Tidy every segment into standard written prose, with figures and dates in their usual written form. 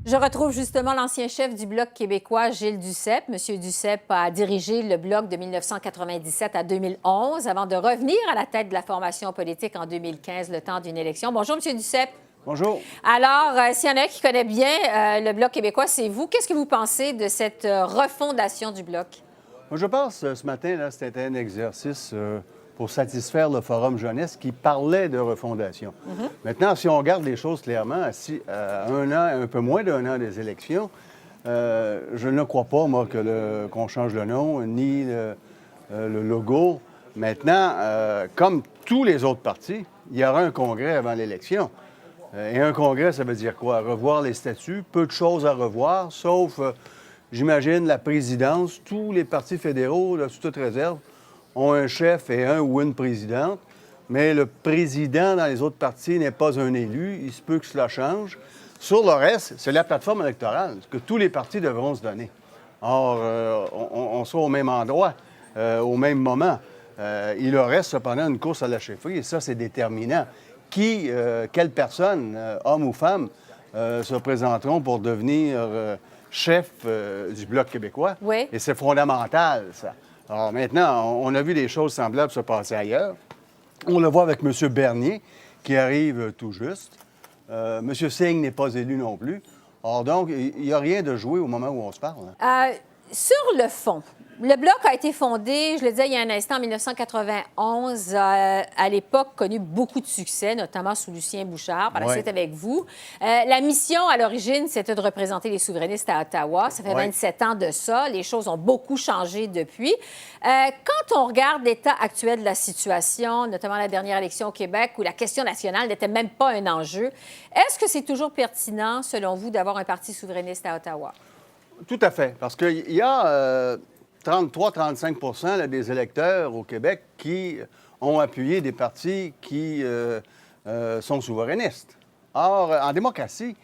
Je retrouve justement l'ancien chef du Bloc québécois, Gilles Duceppe. Monsieur Duceppe a dirigé le Bloc de 1997 à 2011 avant de revenir à la tête de la formation politique en 2015, le temps d'une élection. Bonjour, Monsieur Duceppe. Bonjour. Alors, s'il y en a un qui connaît bien le Bloc québécois, c'est vous. Qu'est-ce que vous pensez de cette refondation du Bloc? Moi, je pense ce matin, là, c'était un exercice pour satisfaire le Forum jeunesse qui parlait de refondation. Maintenant, si on regarde les choses clairement, à un peu moins d'un an des élections, je ne crois pas, moi, qu'on change le nom ni le logo. Maintenant, comme tous les autres partis, il y aura un congrès avant l'élection. Et un congrès, ça veut dire quoi? Revoir les statuts, peu de choses à revoir, sauf, j'imagine, la présidence. Tous les partis fédéraux, là, sous toute réserve, ont un chef et un ou une présidente. Mais le président dans les autres partis n'est pas un élu. Il se peut que cela change. Sur le reste, c'est la plateforme électorale que tous les partis devront se donner. Or, on sera au même endroit, au même moment. Il leur reste cependant une course à la chefferie, et ça, c'est déterminant. Quelles personnes, hommes ou femmes, se présenteront pour devenir chef du Bloc québécois? Oui. Et c'est fondamental, ça. Alors maintenant, on a vu des choses semblables se passer ailleurs. On le voit avec M. Bernier, qui arrive tout juste. M. Singh n'est pas élu non plus. Or donc, il n'y a rien de joué au moment où on se parle. Sur le fond, le Bloc a été fondé, je le disais il y a un instant, en 1991, à l'époque connu beaucoup de succès, notamment sous Lucien Bouchard, par la suite avec vous. La mission, à l'origine, c'était de représenter les souverainistes à Ottawa. Ça fait 27 ans de ça. Les choses ont beaucoup changé depuis. Quand on regarde l'état actuel de la situation, notamment la dernière élection au Québec, où la question nationale n'était même pas un enjeu, est-ce que c'est toujours pertinent, selon vous, d'avoir un parti souverainiste à Ottawa? Tout à fait, parce qu'il y a 33-35 des électeurs au Québec qui ont appuyé des partis qui sont souverainistes. Or, en démocratie,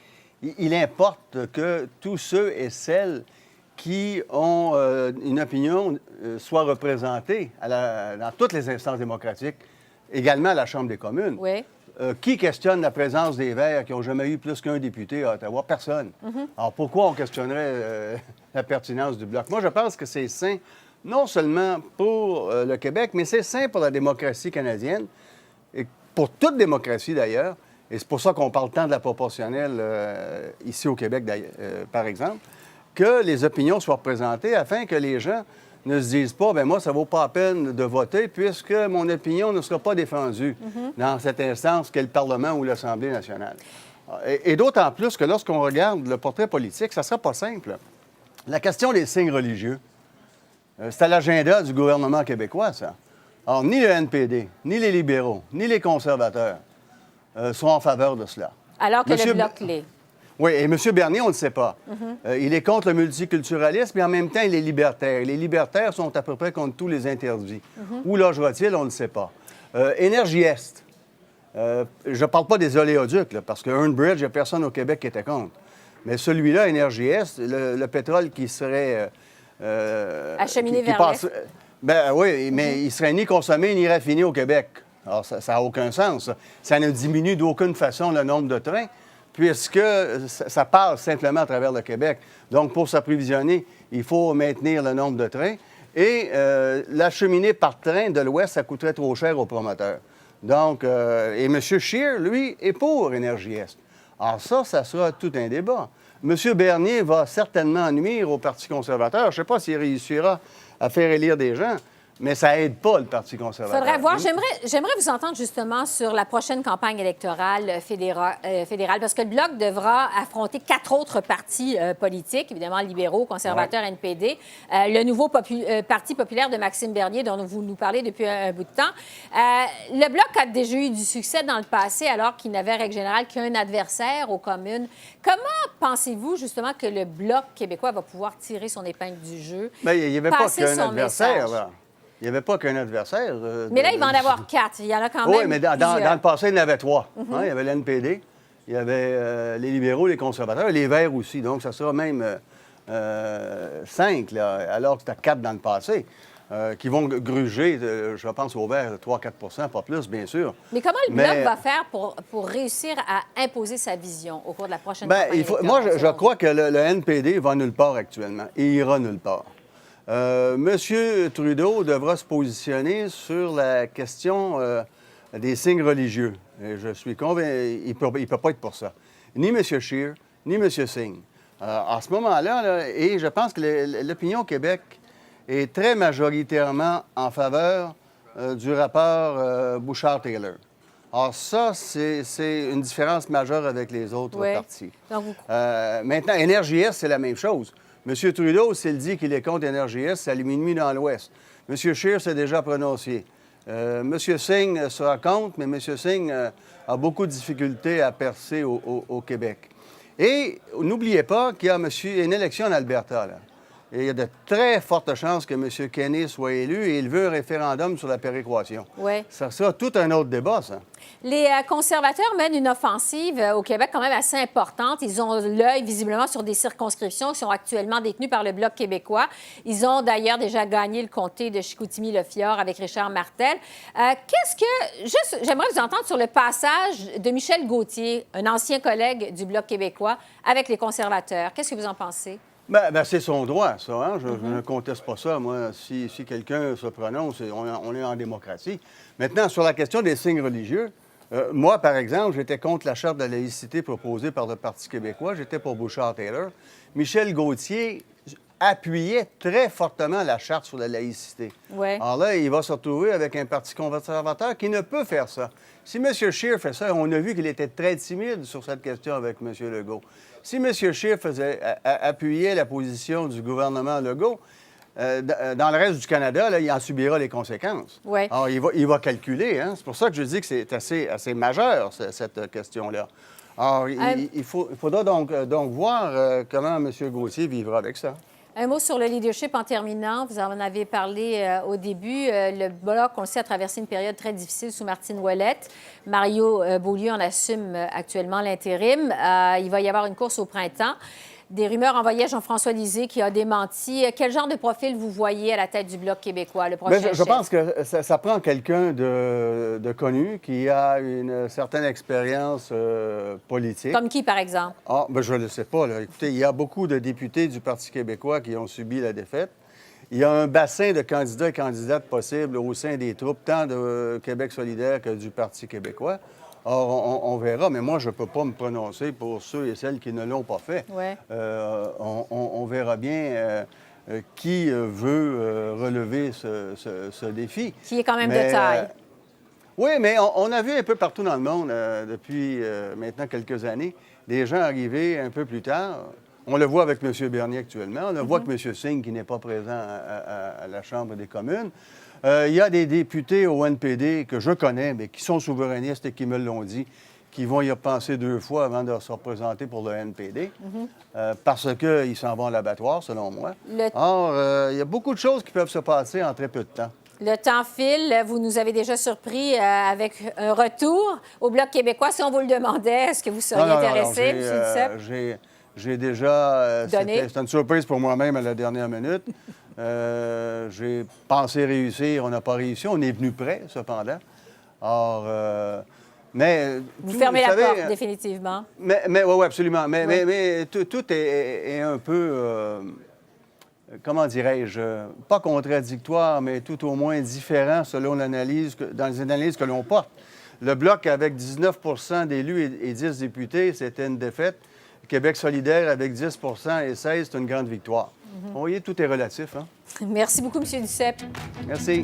il importe que tous ceux et celles qui ont une opinion soient représentés dans toutes les instances démocratiques, également à la Chambre des communes. Oui. Qui questionne la présence des Verts qui n'ont jamais eu plus qu'un député à Ottawa? Personne. Alors, pourquoi on questionnerait la pertinence du Bloc? Moi, je pense que c'est sain, non seulement pour le Québec, mais c'est sain pour la démocratie canadienne, et pour toute démocratie, d'ailleurs. Et c'est pour ça qu'on parle tant de la proportionnelle ici au Québec, par exemple, que les opinions soient représentées afin que les gens ne se disent pas, bien moi, ça ne vaut pas la peine de voter puisque mon opinion ne sera pas défendue dans cette instance qu'est le Parlement ou l'Assemblée nationale. Et d'autant plus que lorsqu'on regarde le portrait politique, ça ne sera pas simple. La question des signes religieux, c'est à l'agenda du gouvernement québécois, ça. Alors, ni le NPD, ni les libéraux, ni les conservateurs sont en faveur de cela. Alors que le Bloc l'est. Oui, et M. Bernier, on ne le sait pas. Il est contre le multiculturalisme, mais en même temps, il est libertaire. Les libertaires sont à peu près contre tous les interdits. Où logera-t-il, on ne le sait pas. Énergie Est. Je ne parle pas des oléoducs, là, parce que Earnbridge, il n'y a personne au Québec qui était contre. Mais celui-là, Énergie Est, le pétrole qui serait... acheminé vers l'Est. Ben oui, mais il serait ni consommé ni raffiné au Québec. Alors, ça n'a aucun sens. Ça ne diminue d'aucune façon le nombre de trains, puisque ça passe simplement à travers le Québec. Donc, pour s'approvisionner, il faut maintenir le nombre de trains. Et l'acheminer par train de l'Ouest, ça coûterait trop cher aux promoteurs. Donc, et M. Scheer, lui, est pour Énergie Est. Alors ça sera tout un débat. M. Bernier va certainement nuire au Parti conservateur. Je ne sais pas s'il réussira à faire élire des gens, mais ça n'aide pas le Parti conservateur. Faudrait voir. J'aimerais vous entendre justement sur la prochaine campagne électorale fédérale, parce que le Bloc devra affronter 4 autres partis politiques, évidemment libéraux, conservateurs, NPD, le nouveau Parti populaire de Maxime Bernier, dont vous nous parlez depuis un bout de temps. Le Bloc a déjà eu du succès dans le passé, alors qu'il n'avait, règle générale, qu'un adversaire aux communes. Comment pensez-vous, justement, que le Bloc québécois va pouvoir tirer son épingle du jeu? Bien, il n'y avait pas qu'un adversaire, message? là. Il n'y avait pas qu'un adversaire. Mais là, il va en avoir 4. Il y en a quand même. Oui, mais dans le passé, il y en avait 3. Il y avait l'NPD, il y avait les libéraux, les conservateurs, et les Verts aussi. Donc, ça sera même 5, là, alors que c'était 4 dans le passé. qui vont gruger, je pense, au vert 3-4 pas plus, bien sûr. Mais comment le Bloc va faire pour réussir à imposer sa vision au cours de la prochaine Bien, campagne moi, électorale, je crois que le NPD va nulle part actuellement et ira nulle part. Monsieur Trudeau devra se positionner sur la question des signes religieux. Et je suis convaincu, il ne peut pas être pour ça. Ni M. Scheer, ni M. Singh. À ce moment-là, là, et je pense que l'opinion au Québec est très majoritairement en faveur du rapport Bouchard-Taylor. Alors ça, c'est une différence majeure avec les autres partis. Donc, maintenant, NRJS, c'est la même chose. M. Trudeau, s'il dit qu'il est contre NRJS, ça l'illuminue dans l'Ouest. M. Scheer s'est déjà prononcé. M. Singh sera contre, mais M. Singh a beaucoup de difficultés à percer au Québec. Et n'oubliez pas qu'il y a une élection en Alberta, là. Et il y a de très fortes chances que M. Kenney soit élu et il veut un référendum sur la péréquation. Oui. Ça sera tout un autre débat, ça. Les conservateurs mènent une offensive au Québec quand même assez importante. Ils ont l'œil visiblement sur des circonscriptions qui sont actuellement détenues par le Bloc québécois. Ils ont d'ailleurs déjà gagné le comté de Chicoutimi-Le-Fjord avec Richard Martel. J'aimerais vous entendre sur le passage de Michel Gauthier, un ancien collègue du Bloc québécois, avec les conservateurs. Qu'est-ce que vous en pensez? Ben, c'est son droit, ça. Hein? Je ne conteste pas ça. Moi, si quelqu'un se prononce, on est en démocratie. Maintenant, sur la question des signes religieux, moi, par exemple, j'étais contre la charte de la laïcité proposée par le Parti québécois. J'étais pour Bouchard-Taylor. Michel Gauthier appuyait très fortement la charte sur la laïcité. Ouais. Alors là, il va se retrouver avec un Parti conservateur qui ne peut faire ça. Si M. Scheer fait ça, on a vu qu'il était très timide sur cette question avec M. Legault. Si M. Scheer appuyait la position du gouvernement Legault, dans le reste du Canada, là, il en subira les conséquences. Ouais. Alors, il va calculer. Hein? C'est pour ça que je dis que c'est assez majeur, cette question-là. Alors, il faudra donc voir comment M. Gauthier vivra avec ça. Un mot sur le leadership en terminant. Vous en avez parlé au début. Le Bloc, on le sait, a traversé une période très difficile sous Martine Ouellette. Mario Beaulieu en assume actuellement l'intérim. Il va y avoir une course au printemps. Des rumeurs envoyées à Jean-François Lisée qui a démenti. Quel genre de profil vous voyez à la tête du Bloc québécois, le prochain chef? Je pense que ça prend quelqu'un de connu qui a une certaine expérience politique. Comme qui, par exemple? Je ne le sais pas. Là. Écoutez, il y a beaucoup de députés du Parti québécois qui ont subi la défaite. Il y a un bassin de candidats et candidates possibles au sein des troupes, tant de Québec solidaire que du Parti québécois. Or, on verra, mais moi, je ne peux pas me prononcer pour ceux et celles qui ne l'ont pas fait. Ouais. On verra bien qui veut relever ce défi. Qui est quand même de taille. Oui, mais on a vu un peu partout dans le monde, depuis maintenant quelques années, des gens arriver un peu plus tard. On le voit avec M. Bernier actuellement. On le voit avec M. Singh, qui n'est pas présent à la Chambre des communes. Il y a des députés au NPD que je connais, mais qui sont souverainistes et qui me l'ont dit, qui vont y repenser 2 fois avant de se représenter pour le NPD, parce qu'ils s'en vont à l'abattoir, selon moi. Or, il y a beaucoup de choses qui peuvent se passer en très peu de temps. Le temps file. Vous nous avez déjà surpris avec un retour au Bloc québécois. Si on vous le demandait, est-ce que vous seriez intéressé, M. Duceppe? J'ai déjà... Donné. C'était une surprise pour moi-même à la dernière minute. J'ai pensé réussir, on n'a pas réussi. On est venu prêt, cependant. Or, mais... Vous fermez la porte, définitivement. Oui, absolument. Mais tout est un peu... comment dirais-je, pas contradictoire, mais tout au moins différent selon l'analyse, dans les analyses que l'on porte. Le Bloc, avec 19 d'élus et 10 députés, c'était une défaite. Québec solidaire, avec 10 et 16, c'est une grande victoire. Vous voyez, tout est relatif. Hein? Merci beaucoup, M. Duceppe. Merci.